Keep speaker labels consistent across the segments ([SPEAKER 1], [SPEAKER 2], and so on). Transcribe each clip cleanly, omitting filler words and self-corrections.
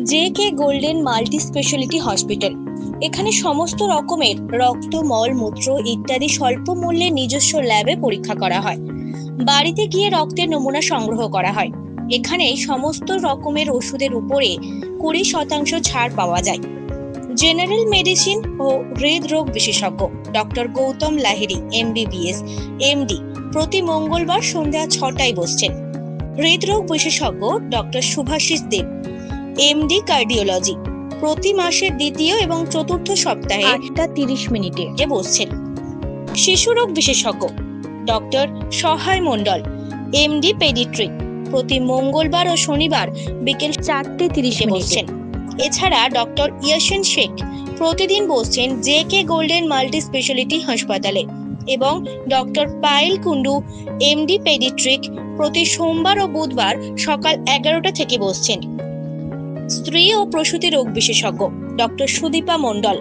[SPEAKER 1] জে.কে golden multi speciality hospital. এখানে সমস্ত রকমের রক্ত, মল, মূত্র ইত্যাদি স্বল্প মূল্যে নিজস্ব ল্যাবে পরীক্ষা করা হয়। বাড়িতে গিয়ে রক্তের নমুনা সংগ্রহ করা হয়। এখানে সমস্ত রকমের ওষুধের উপরে 20% ছাড় পাওয়া যায়। জেনারেল মেডিসিন ও হৃদরোগ বিশেষজ্ঞ doctor Gautam Lahiri MBBS MD প্রতি মঙ্গলবার সন্ধ্যা 6টায় বসছেন। হৃদরোগ বিশেষজ্ঞ ডক্টর শুভাশিস দেব MD কার্ডিওলজি প্রতি মাসের দ্বিতীয় এবং চতুর্থ সপ্তাহে 8:30 বসছেন। শিশুরোগ বিশেষজ্ঞ ডক্টর সহায় মণ্ডল MD পেডিট্রিক প্রতি মঙ্গলবার ও শনিবার বিকেল 4:30 বসছেন। এছাড়া ডক্টর ইয়াসিন শেখ প্রতিদিন বসছেন জে.কে গোল্ডেন মাল্টি স্পেশালিটি হাসপাতালে এবং doctor Payel Kundu MD paediatric প্রতি সোমবার ও বুধবার সকাল 11টা থেকে বসছেন। স্ত্রী ও প্রসূতি রোগ বিশেষজ্ঞ ডক্টর সুদীপা মণ্ডল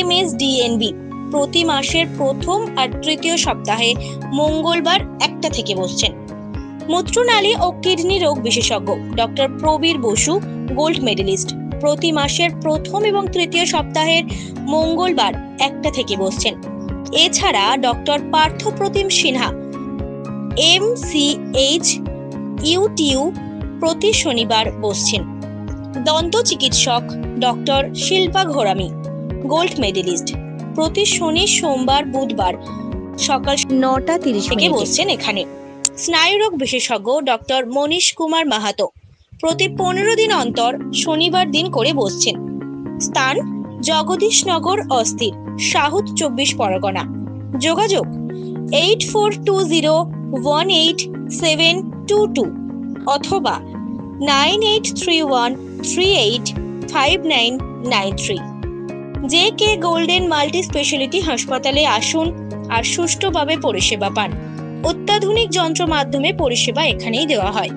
[SPEAKER 1] MSDNB প্রতি মাসের প্রথম আর তৃতীয় সপ্তাহে মঙ্গলবার 1টা থেকে বসছেন। মূত্রনালী ও কিডনি রোগ বিশেষজ্ঞ doctor Prabir Basu gold medalist প্রতি মাসের প্রথম এবং তৃতীয় সপ্তাহের মঙ্গলবার 1টা থেকে বসছেন। এছাড়া doctor Parthapratim Sinha MCH UTU প্রতি শনিবার বসছেন। দন্ত চিকিৎসক ডক্টর শিল্পা ঘোরামি গোল্ড মেডেলিস্ট প্রতি শনি, সোমবার, বুধবার সকাল 9:30 থেকে বসছেন এখানে। স্নায়ুরোগ বিশেষজ্ঞ ডক্টর মনীশ কুমার মাহাতো প্রতি 15 দিন অন্তর শনিবার দিন করে বসছেন। স্থান জগদীশনগর অস্থির, সাউথ 24 পরগনা। যোগাযোগ 8420187722 অথবা 9831385993। জে.কে গোল্ডেন মাল্টি স্পেশালিটি হাসপাতালে আসুন আর সুষ্ঠুভাবে পরিষেবা পান। অত্যাধুনিক যন্ত্র মাধ্যমে পরিষেবা এখানেই দেওয়া হয়।